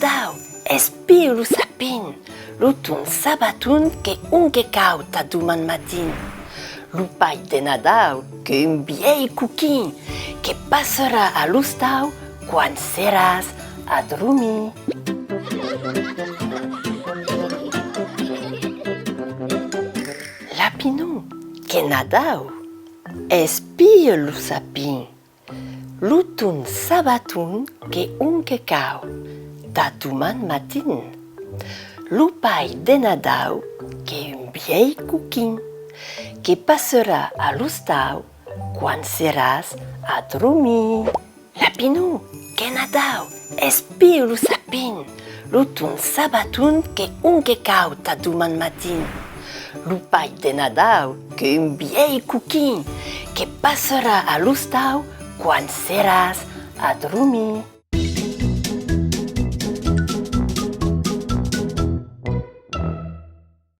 Nadau, espia lo sapin, lo ton sabaton che un che cau ta doman matin. Lo pai de Nadau, che un vieux coquin, che passera a l'ostau quan seràs a dromir. Lapinon, che Nadau, espia lo sapin, lo ton sabaton che un che cau ta doman matin. Lo pai de Nadau, che un vieux coquin, che passera a l'ostau quan seràs a dromir. Lapinon, che Nadau, espia lo sapin, lo ton sabaton che un che cau ta doman matin. Lo pai de Nadau, che un vieux coquin, che passera a l'ostau quan seràs a dromir.